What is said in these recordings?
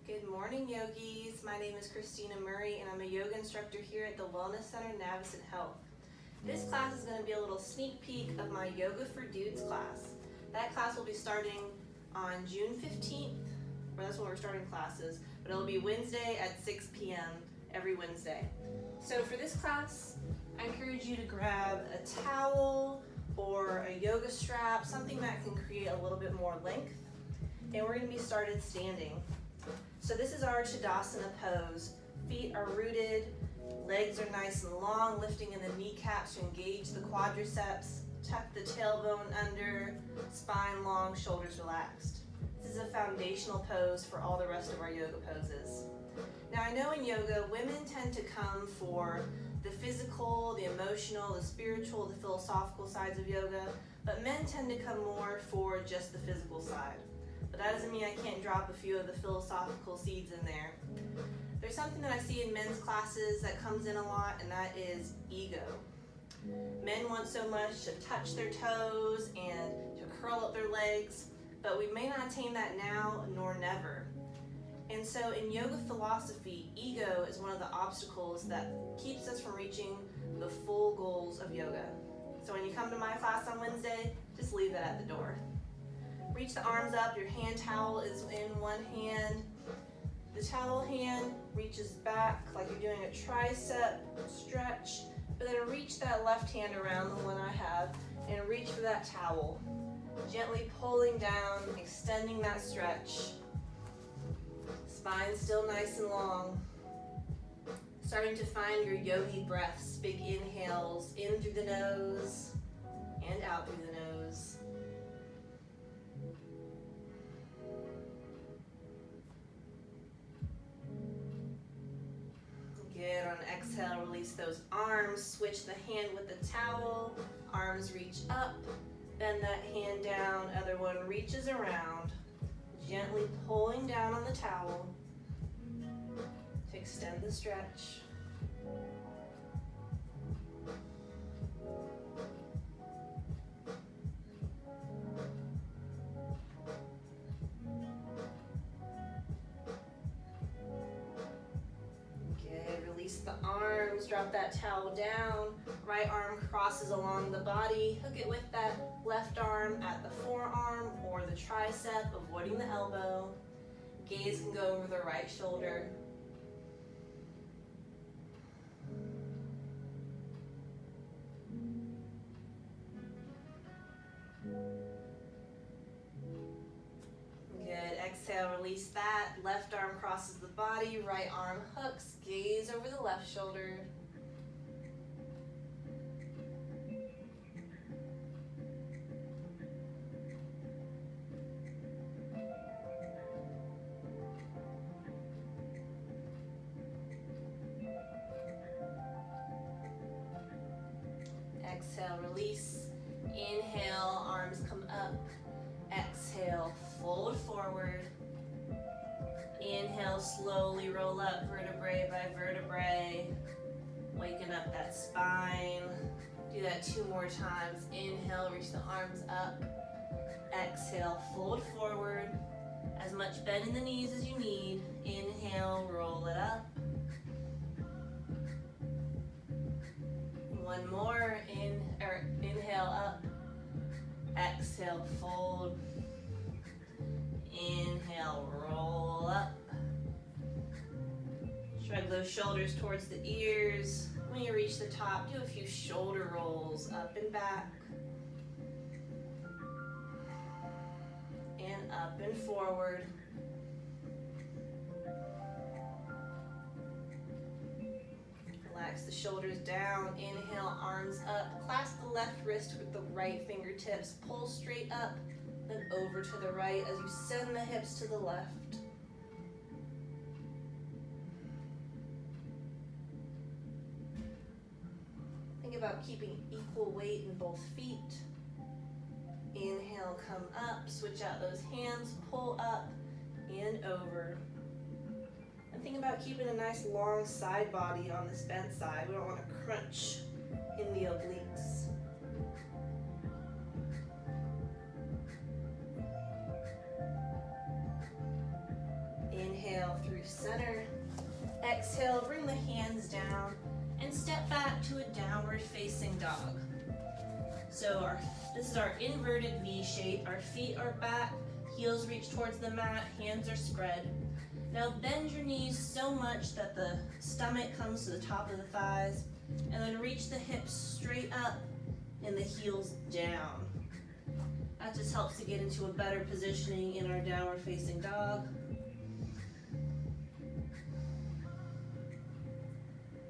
Good morning, yogis. My name is Christina Murray, and I'm a yoga instructor here at the Wellness Center Navicent Health. This class is going to be a little sneak peek of my Yoga for Dudes class. That class will be starting on June 15th, or that's when we're starting classes, but it'll be Wednesday at 6 p.m. every Wednesday. So for this class, I encourage you to grab a towel or a yoga strap, something that can create a little bit more length, and we're going to be started standing. So this is our Tadasana pose. Feet are rooted, legs are nice and long, lifting in the kneecaps to engage the quadriceps, tuck the tailbone under, spine long, shoulders relaxed. This is a foundational pose for all the rest of our yoga poses. Now I know in yoga, women tend to come for the physical, the emotional, the spiritual, the philosophical sides of yoga, but men tend to come more for just the physical side. But that doesn't mean I can't drop a few of the philosophical seeds in there. There's something that I see in men's classes that comes in a lot, and that is ego. Men want so much to touch their toes and to curl up their legs, but we may not attain that now nor never. And so in yoga philosophy, ego is one of the obstacles that keeps us from reaching the full goals of yoga. So when you come to my class on Wednesday, just leave that at the door. Reach the arms up, your hand towel is in one hand. The towel hand reaches back like you're doing a tricep stretch, but then reach that left hand around, the one I have, and reach for that towel. Gently pulling down, extending that stretch. Spine still nice and long. Starting to find your yogi breaths, big inhales in through the nose and out through the nose. Good. On exhale, release those arms. Switch the hand with the towel. Arms reach up. Bend that hand down. Other one reaches around. Gently pulling down on the towel to extend the stretch. Release the arms, drop that towel down, right arm crosses along the body, hook it with that left arm at the forearm or the tricep, avoiding the elbow. Gaze can go over the right shoulder. Good, exhale, release that. Left arm crosses the body, right arm hooks, gaze over the left shoulder. Exhale, release. Inhale, arms come up. Exhale, fold forward. Inhale, slowly roll up vertebrae by vertebrae. Waking up that spine. Do that 2 more times. Inhale, reach the arms up. Exhale, fold forward. As much bend in the knees as you need. Inhale, roll it up. One more. Inhale up. Exhale, fold. Inhale, roll up. Shrug those shoulders towards the ears. When you reach the top, do a few shoulder rolls up and back. And up and forward. Relax the shoulders down. Inhale, arms up. Clasp the left wrist with the right fingertips. Pull straight up, then over to the right as you send the hips to the left. Think about keeping equal weight in both feet. Inhale, come up. Switch out those hands. Pull up and over. And think about keeping a nice long side body on this bent side. We don't want to crunch in the obliques. Inhale center. Exhale, bring the hands down and step back to a downward facing dog. So this is our inverted V shape. Our feet are back, heels reach towards the mat, hands are spread. Now bend your knees so much that the stomach comes to the top of the thighs, and then reach the hips straight up and the heels down. That just helps to get into a better positioning in our downward facing dog.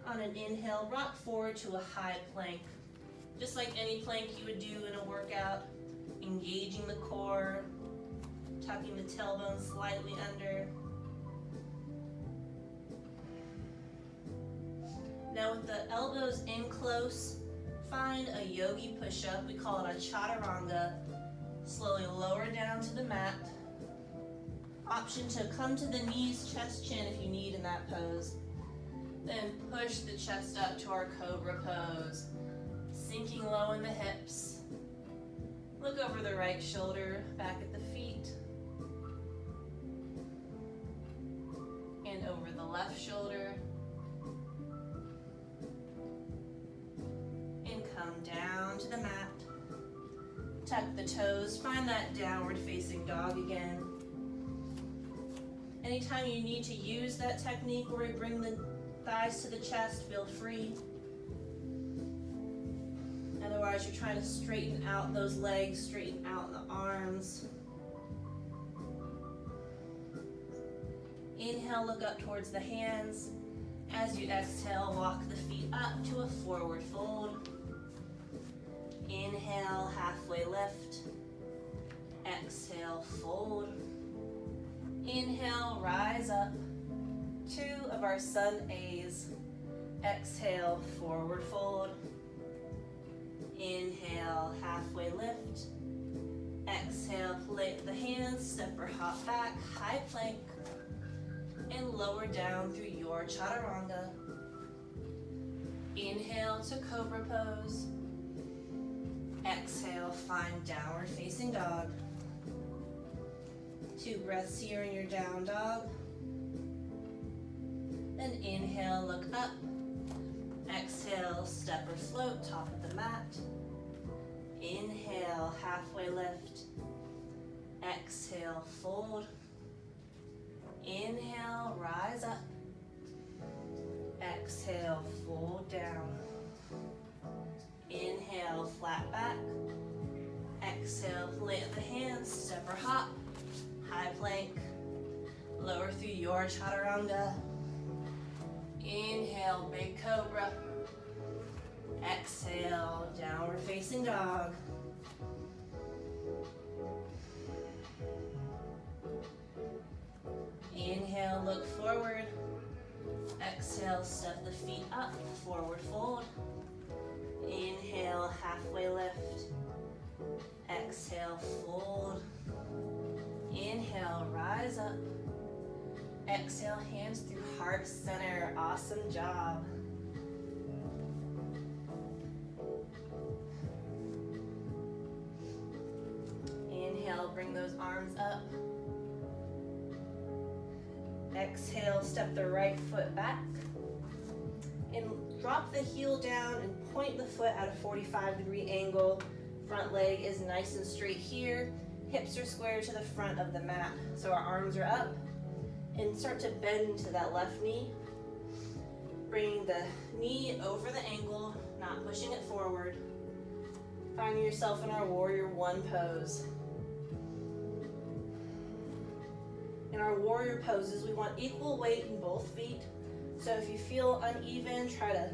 On an inhale, rock forward to a high plank. Just like any plank you would do in a workout, engaging the core, tucking the tailbone slightly under. Now with the elbows in close, find a yogi push-up. We call it a chaturanga. Slowly lower down to the mat. Option to come to the knees, chest, chin if you need in that pose. Then push the chest up to our cobra pose. Sinking low in the hips. Look over the right shoulder, back at the feet. And over the left shoulder. And come down to the mat. Tuck the toes, find that downward facing dog again. Anytime you need to use that technique where we bring the thighs to the chest, feel free. Otherwise, you're trying to straighten out those legs, straighten out the arms. Inhale, look up towards the hands. As you exhale, walk the feet up to a forward fold. Inhale, halfway lift. Exhale, fold. Inhale, rise up. 2 of our sun A's. Exhale, forward fold. Inhale, halfway lift. Exhale, plate the hands, step or hop back, high plank, and lower down through your chaturanga. Inhale to cobra pose. Exhale, find downward facing dog. 2 breaths here in your down dog. Then inhale, look up. Exhale, step or float, top of the mat. Inhale, halfway lift. Exhale, fold. Inhale, rise up. Exhale, fold down. Inhale, flat back. Exhale, plant the hands, step or hop. High plank. Lower through your chaturanga. Inhale, big cobra. Exhale, downward facing dog. Inhale, look forward. Exhale, step the feet up, forward fold. Inhale, halfway lift. Exhale, fold. Inhale, rise up. Exhale, hands through heart center. Awesome job. Inhale, bring those arms up. Exhale, step the right foot back. And drop the heel down and point the foot at a 45-degree angle. Front leg is nice and straight here. Hips are square to the front of the mat. So our arms are up. And start to bend to that left knee. Bring the knee over the ankle, not pushing it forward. Finding yourself in our warrior one pose. In our warrior poses, we want equal weight in both feet. So if you feel uneven, try to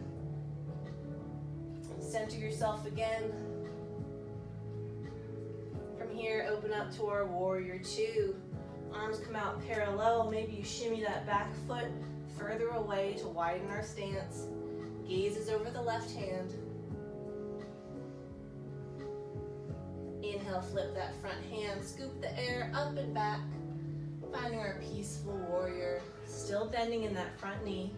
center yourself again. From here, open up to our warrior two. Arms come out parallel. Maybe you shimmy that back foot further away to widen our stance. Gaze is over the left hand. Inhale, flip that front hand, scoop the air up and back. Finding our peaceful warrior, still bending in that front knee.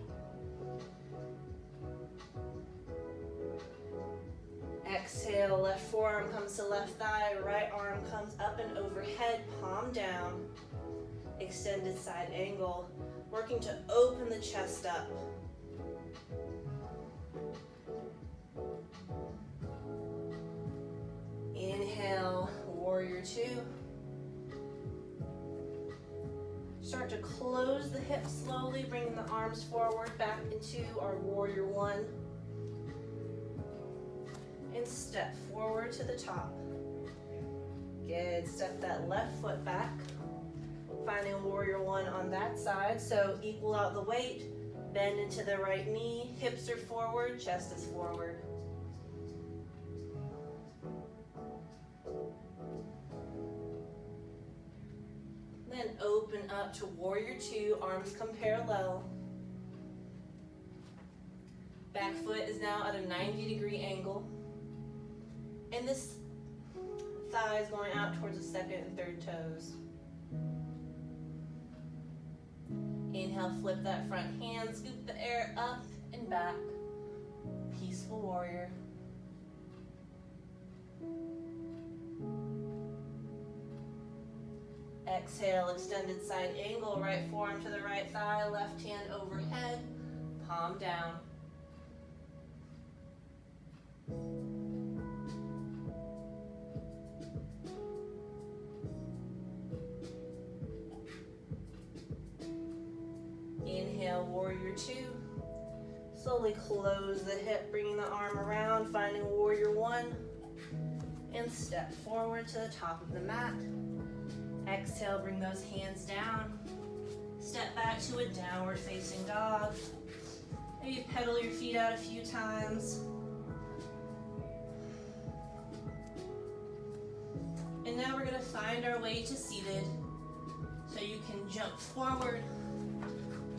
Exhale, left forearm comes to left thigh, right arm comes up and overhead, palm down. extended side angle, working to open the chest up. Inhale, warrior two. Start to close the hips slowly, bringing the arms forward back into our warrior one. And step forward to the top. Good, step that left foot back. Finding warrior one on that side, so equal out the weight, bend into the right knee, hips are forward, chest is forward. Then open up to warrior two, arms come parallel. Back foot is now at a 90-degree angle. And this thigh is going out towards the second and third toes. Inhale, flip that front hand, scoop the air up and back. Peaceful warrior. Exhale, extended side angle, right forearm to the right thigh, left hand overhead, palm down. Inhale, warrior two. Slowly close the hip, bringing the arm around, finding warrior one. And step forward to the top of the mat. Exhale, bring those hands down. Step back to a downward facing dog. Maybe pedal your feet out a few times. And now we're gonna find our way to seated. So you can jump forward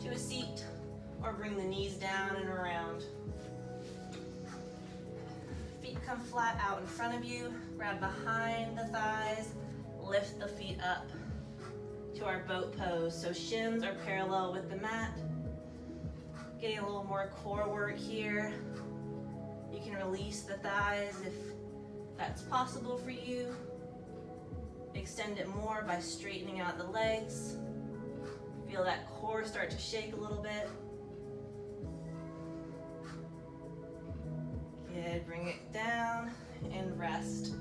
to a seat or bring the knees down and around. Feet come flat out in front of you. Grab behind the thighs. Lift the feet up to our boat pose. So shins are parallel with the mat. Getting a little more core work here. You can release the thighs if that's possible for you. Extend it more by straightening out the legs. Feel that core start to shake a little bit. Good, bring it down and rest.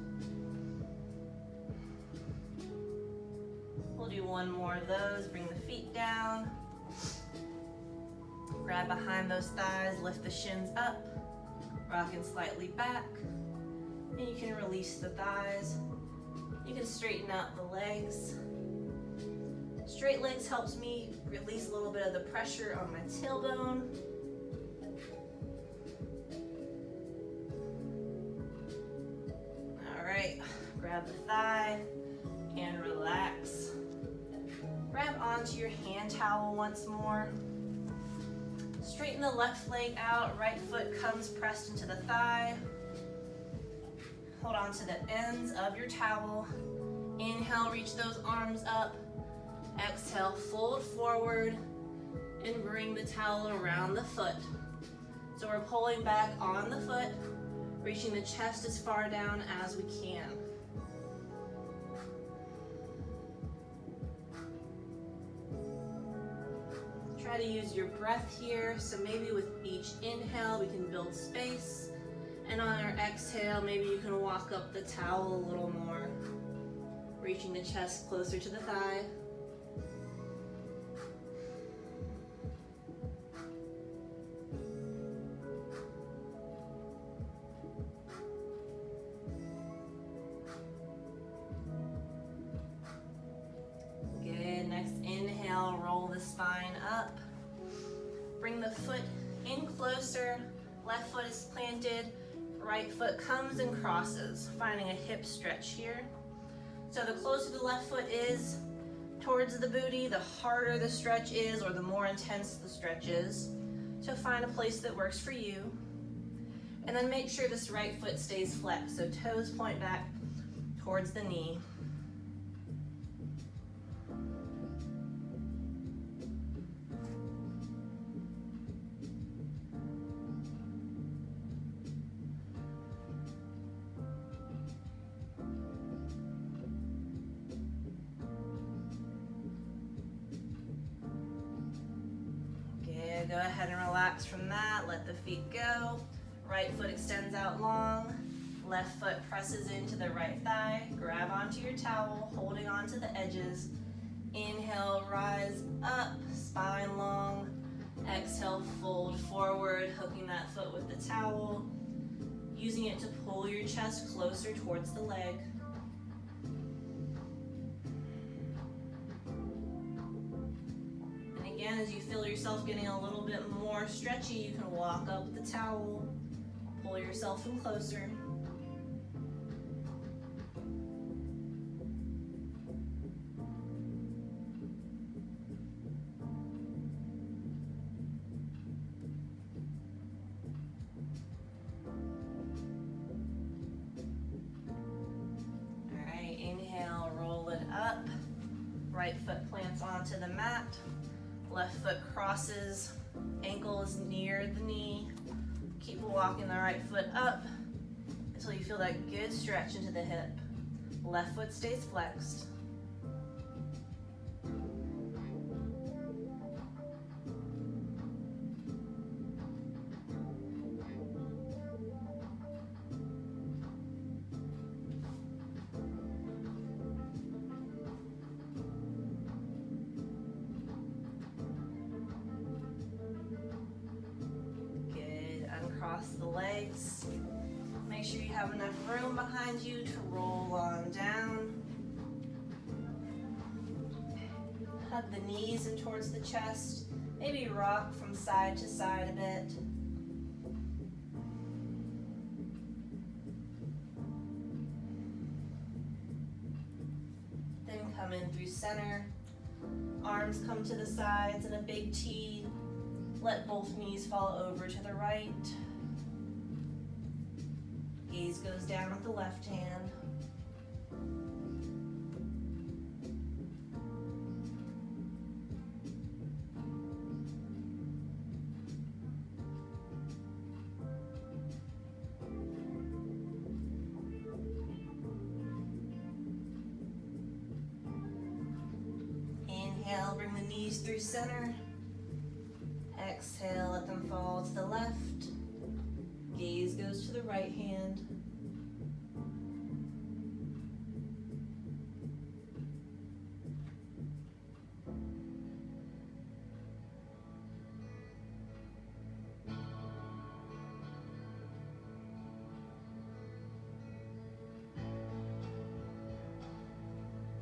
We'll do one more of those. Bring the feet down. Grab behind those thighs, lift the shins up, rocking slightly back. And you can release the thighs. You can straighten out the legs. Straight legs helps me release a little bit of the pressure on my tailbone. All right, grab the thigh and relax. Grab onto your hand towel once more. Straighten the left leg out, right foot comes pressed into the thigh. Hold on to the ends of your towel. Inhale, reach those arms up. Exhale, fold forward and bring the towel around the foot. So we're pulling back on the foot, reaching the chest as far down as we can. Try to use your breath here. So maybe with each inhale, we can build space. And on our exhale, maybe you can walk up the towel a little more, reaching the chest closer to the thigh. Good, next inhale, roll the spine up. Bring the foot in closer, left foot is planted, right foot comes and crosses, finding a hip stretch here. So the closer the left foot is towards the booty, the harder the stretch is or the more intense the stretch is. So find a place that works for you. And then make sure this right foot stays flexed, so toes point back towards the knee. Okay, go ahead and relax from that. Let the feet go. Right foot extends out long. Left foot presses into the right thigh. Grab onto your towel, holding onto the edges. Inhale, rise up, spine long. Exhale, fold forward, hooking that foot with the towel, using it to pull your chest closer towards the leg. And again, as you feel yourself getting a little bit more stretchy, you can walk up the towel, pull yourself in closer. Right foot plants onto the mat, left foot crosses, ankle is near the knee. Keep walking the right foot up until you feel that good stretch into the hip. Left foot stays flexed. Cross the legs. Make sure you have enough room behind you to roll on down. Hug the knees in towards the chest. Maybe rock from side to side a bit. Then come in through center. Arms come to the sides in a big T. Let both knees fall over to the right. Gaze goes down with the left hand. Inhale, bring the knees through center. Exhale, let them fall to the left. Gaze goes to the right hand.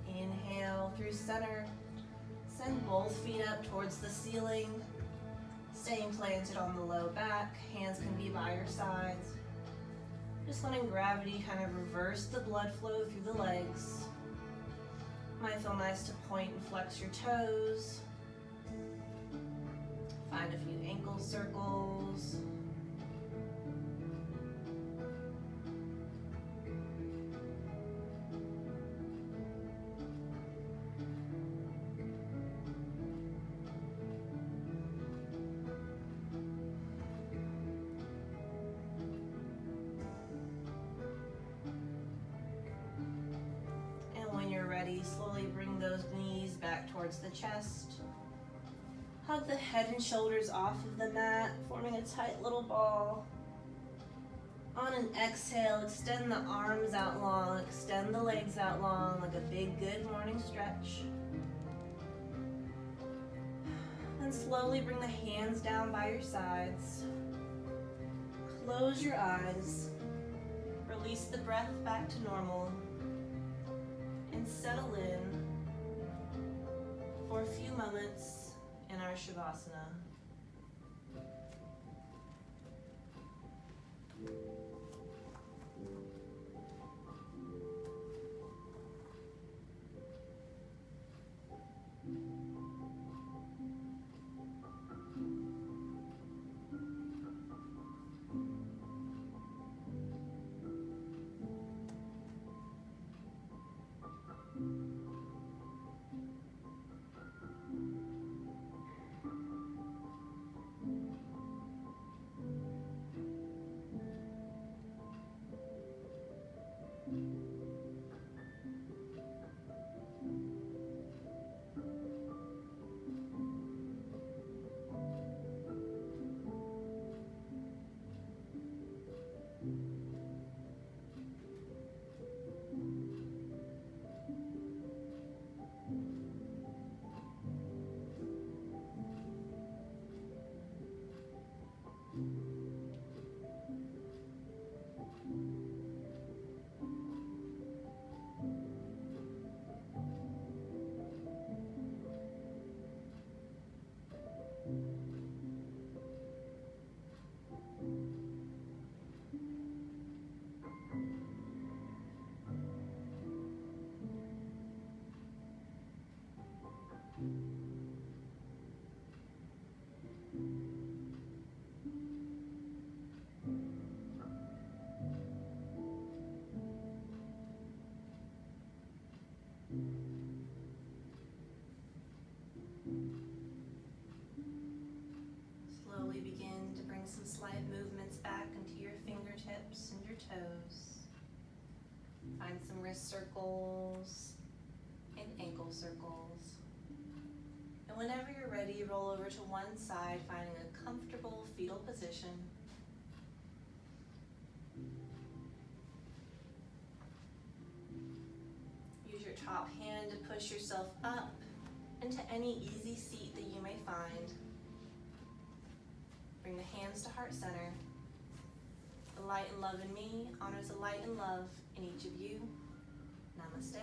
Inhale through center. Send both feet up towards the ceiling. Staying planted on the low back, hands can be by your sides. Just letting gravity kind of reverse the blood flow through the legs. Might feel nice to point and flex your toes. Find a few ankle circles. Slowly bring those knees back towards the chest. Hug the head and shoulders off of the mat, forming a tight little ball. On an exhale, extend the arms out long, extend the legs out long, like a big good morning stretch. And slowly bring the hands down by your sides. Close your eyes. Release the breath back to normal. And settle in for a few moments in our Shavasana. bring some slight movements back into your fingertips and your toes. Find some wrist circles and ankle circles. And whenever you're ready, roll over to one side, finding a comfortable fetal position. Use your top hand to push yourself up into any easy seat that you may find. Bring the hands to heart center. The light and love in me honors the light and love in each of you. Namaste.